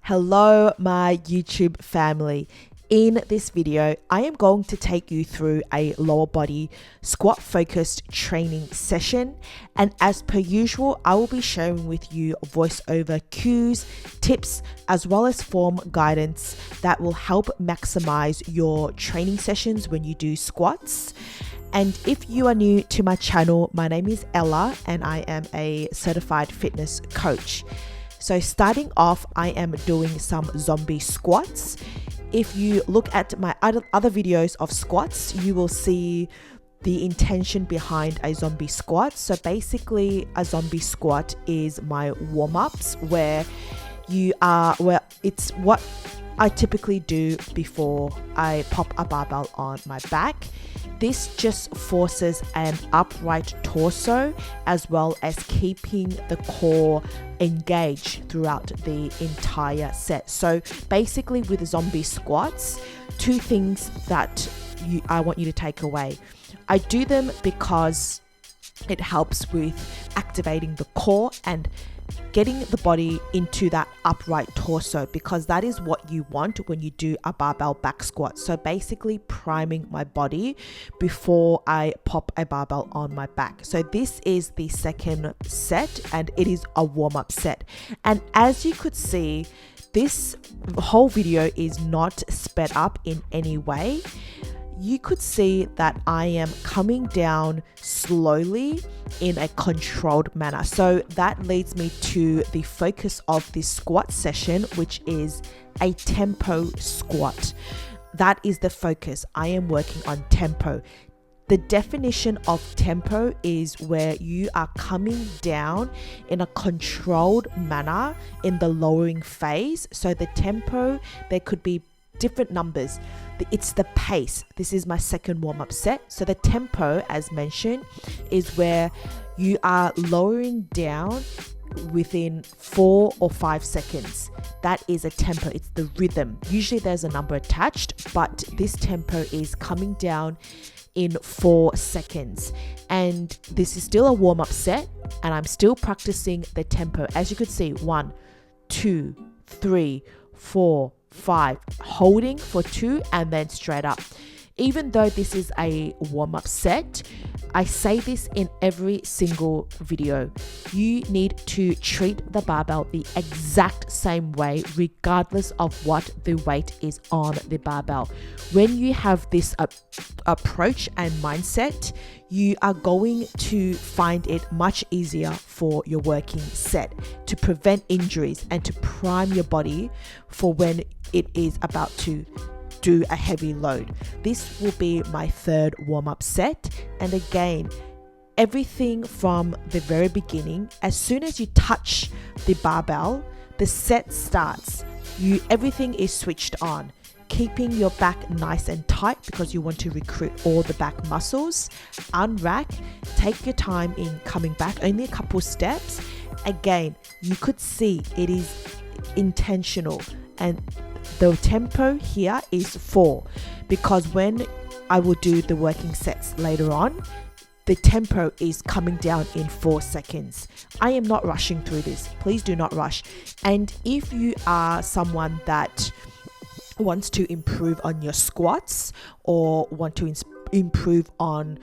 Hello, my YouTube family. In this video, I am going to take you through a lower body squat focused training session. And as per usual, I will be sharing with you voiceover cues, tips, as well as form guidance that will help maximize your training sessions when you do squats. And if you are new to my channel, my name is Ella and I am a certified fitness coach. So starting off, I am doing some zombie squats. If you look at my other videos of squats, you will see the intention behind a zombie squat. So basically a zombie squat is my warm-ups where it's what I typically do before I pop a barbell on my back. This just forces an upright torso as well as keeping the core engaged throughout the entire set. So basically with zombie squats, two things that I want you to take away. I do them because it helps with activating the core and getting the body into that upright torso, because that is what you want when you do a barbell back squat. So basically priming my body before I pop a barbell on my back. So this is the second set and it is a warm-up set. And as you could see, this whole video is not sped up in any way. You could see that I am coming down slowly in a controlled manner. So that leads me to the focus of this squat session, which is a tempo squat. That is the focus. I am working on tempo. The definition of tempo is where you are coming down in a controlled manner in the lowering phase. So the tempo, there could be different numbers. It's the pace. This is my second warm-up set. So the tempo, as mentioned, is where you are lowering down within 4 or 5 seconds. That is a tempo. It's the rhythm. Usually there's a number attached, but this tempo is coming down in 4 seconds. And this is still a warm-up set and I'm still practicing the tempo. As you could see, 1, 2, 3, 4, 5, holding for 2 and then straight up. Even though this is a warm-up set, I say this in every single video. You need to treat the barbell the exact same way, regardless of what the weight is on the barbell. When you have this approach and mindset, you are going to find it much easier for your working set to prevent injuries and to prime your body for when it is about to do a heavy load. This will be my third warm-up set. And again, everything from the very beginning, as soon as you touch the barbell, the set starts. Everything is switched on, keeping your back nice and tight because you want to recruit all the back muscles. Unrack, take your time in coming back, only a couple steps. Again, you could see it is intentional, and the tempo here is 4, because when I will do the working sets later on, the tempo is coming down in 4 seconds. I am not rushing through this. Please do not rush. And if you are someone that wants to improve on your squats or want to improve on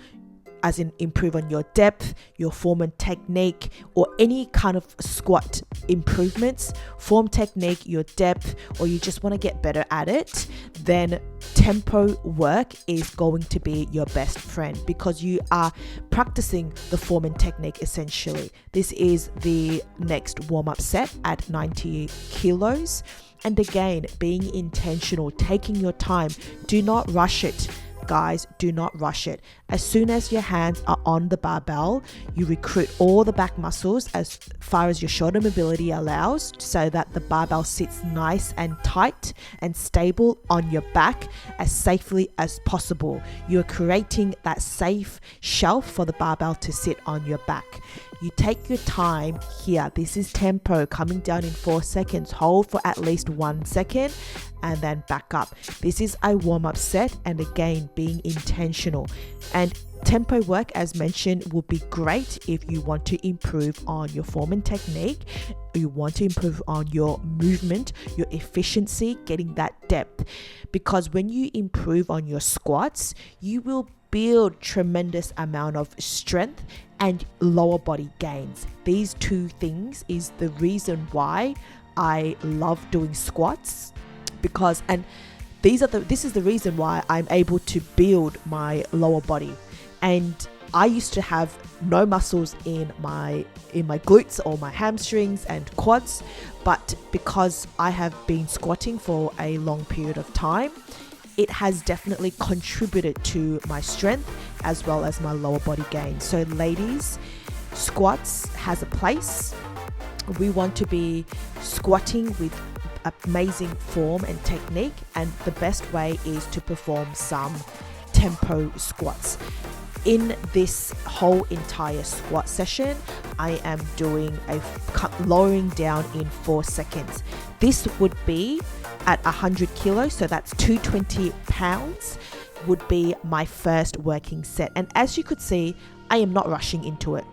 your depth, your form and technique, or any kind of squat improvements, form technique, your depth, or you just want to get better at it, then tempo work is going to be your best friend, because you are practicing the form and technique essentially. This is the next warm-up set at 90 kilos. And again, being intentional, taking your time. Do not rush it. Guys, do not rush it. As soon as your hands are on the barbell, you recruit all the back muscles as far as your shoulder mobility allows, so that the barbell sits nice and tight and stable on your back as safely as possible. You're creating that safe shelf for the barbell to sit on your back. You take your time here. This is tempo coming down in 4 seconds. Hold for at least 1 second and then back up. This is a warm-up set, and again, being intentional. And tempo work, as mentioned, will be great if you want to improve on your form and technique, you want to improve on your movement, your efficiency, getting that depth. Because when you improve on your squats, you will build tremendous amount of strength and lower body gains. These two things is the reason why I love doing squats, because this is the reason why I'm able to build my lower body. And I used to have no muscles in my glutes or my hamstrings and quads, but because I have been squatting for a long period of time, it has definitely contributed to my strength as well as my lower body gain. So ladies, squats has a place. We want to be squatting with amazing form and technique, and the best way is to perform some tempo squats. In this whole entire squat session, I am doing a lowering down in 4 seconds. This would be at 100 kilos, so that's 220 pounds would be my first working set. And as you could see, I am not rushing into it.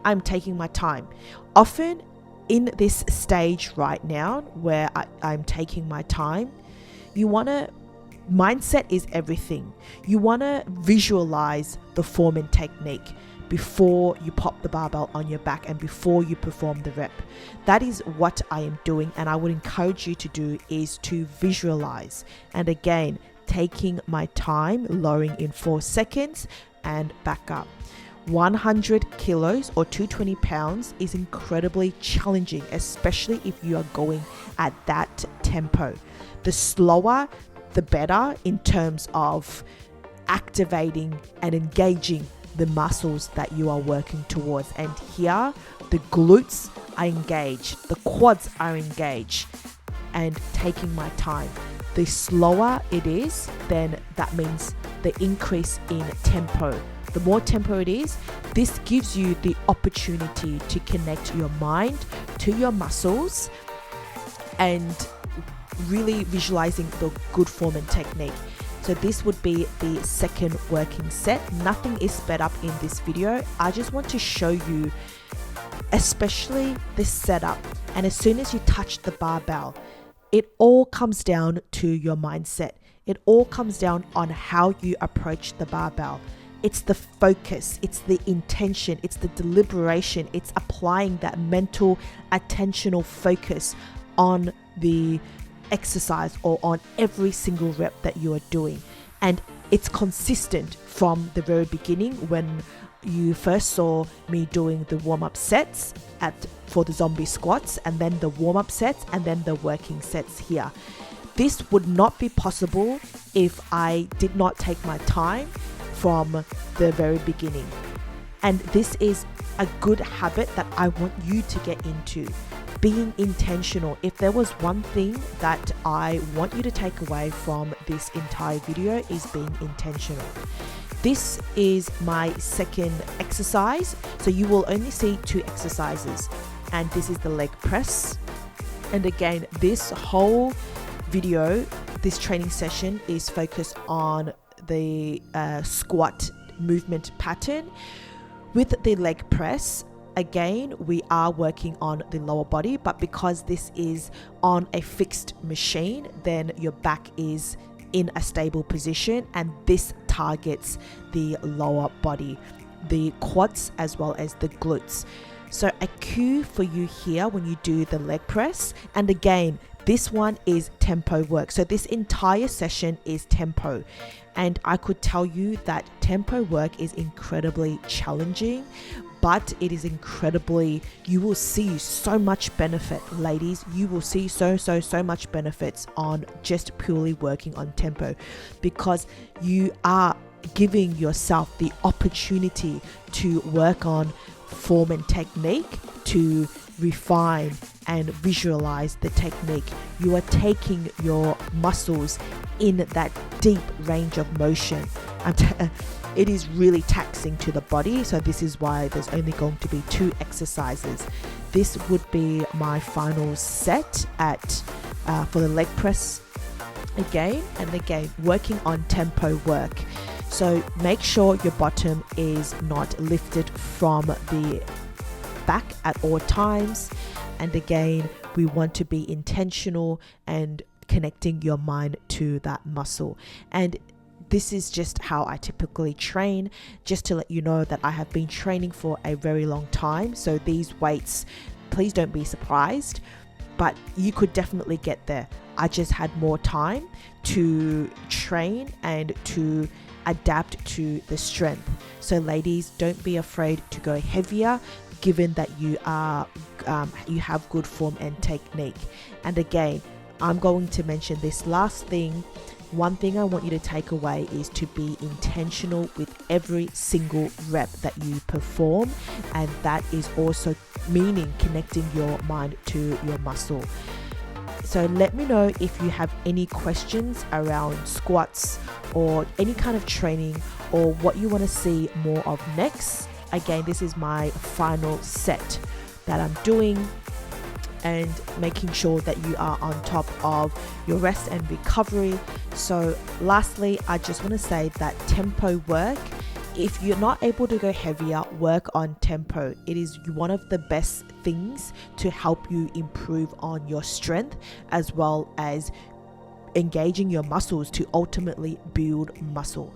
I'm taking my time. Often in this stage right now where I'm taking my time, mindset is everything. You want to visualize the form and technique before you pop the barbell on your back and before you perform the rep. That is what I am doing, and I would encourage you to do is to visualize. And again, taking my time, lowering in 4 seconds and back up. 100 kilos or 220 pounds is incredibly challenging, especially if you are going at that tempo. The slower, the better in terms of activating and engaging the muscles that you are working towards. And here, the glutes are engaged, the quads are engaged, and taking my time. The slower it is, then that means the increase in tempo. The more tempo it is, this gives you the opportunity to connect your mind to your muscles and really visualizing the good form and technique. So this would be the second working set. Nothing is sped up in this video. I just want to show you, especially this setup. And as soon as you touch the barbell, it all comes down to your mindset. It all comes down on how you approach the barbell. It's the focus, it's the intention, it's the deliberation, it's applying that mental attentional focus on the exercise or on every single rep that you are doing. And it's consistent from the very beginning. When you first saw me doing the warm-up sets for the zombie squats, and then the warm-up sets, and then the working sets here. This would not be possible if I did not take my time from the very beginning. And this is a good habit that I want you to get into. Being intentional. If there was one thing that I want you to take away from this entire video, is being intentional. This is my second exercise. So you will only see 2 exercises, and this is the leg press. And again, this whole video, this training session is focused on the squat movement pattern. With the leg press, again, we are working on the lower body, but because this is on a fixed machine, then your back is in a stable position, and this targets the lower body, the quads as well as the glutes. So a cue for you here when you do the leg press, and again, this one is tempo work. So this entire session is tempo. And I could tell you that tempo work is incredibly challenging, but it is you will see so much benefit, ladies. You will see so much benefits on just purely working on tempo, because you are giving yourself the opportunity to work on form and technique, to refine and visualize the technique. You are taking your muscles in that deep range of motion. it is really taxing to the body. So this is why there's only going to be 2 exercises. This would be my final set for the leg press again and again, working on tempo work. So make sure your bottom is not lifted from the back at all times. And again, we want to be intentional and connecting your mind to that muscle. And this is just how I typically train, just to let you know that I have been training for a very long time. So these weights, please don't be surprised, but you could definitely get there. I just had more time to train and to adapt to the strength. So ladies, don't be afraid to go heavier, given that you have good form and technique. And again, I'm going to mention this last thing. One thing I want you to take away is to be intentional with every single rep that you perform, and that is also meaning connecting your mind to your muscle. So let me know if you have any questions around squats or any kind of training, or what you want to see more of next. Again, this is my final set that I'm doing, and making sure that you are on top of your rest and recovery. So lastly, I just want to say that tempo work, if you're not able to go heavier, work on tempo. It is one of the best things to help you improve on your strength, as well as engaging your muscles to ultimately build muscle.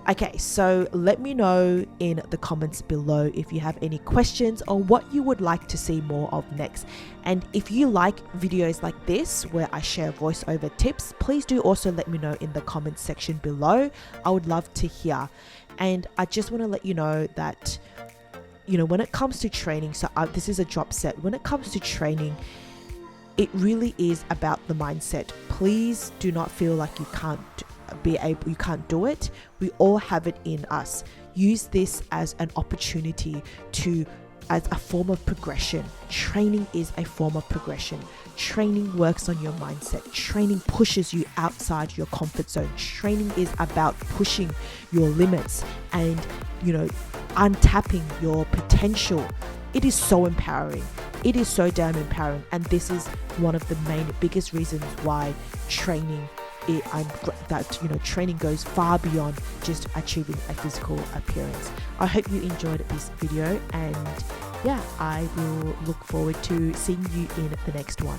Okay, so let me know in the comments below if you have any questions on what you would like to see more of next. And if you like videos like this where I share voiceover tips, please do also let me know in the comments section below. I would love to hear. And I just want to let you know that, when it comes to training, so this is a drop set. When it comes to training, it really is about the mindset. Please do not feel like you can't do it. We all have it in us. Use this as an opportunity as a form of progression. Training is a form of progression. Training works on your mindset. Training pushes you outside your comfort zone. Training is about pushing your limits and, untapping your potential. It is so empowering. It is so damn empowering. And this is one of the biggest reasons why training goes far beyond just achieving a physical appearance. I hope you enjoyed this video, and I will look forward to seeing you in the next one.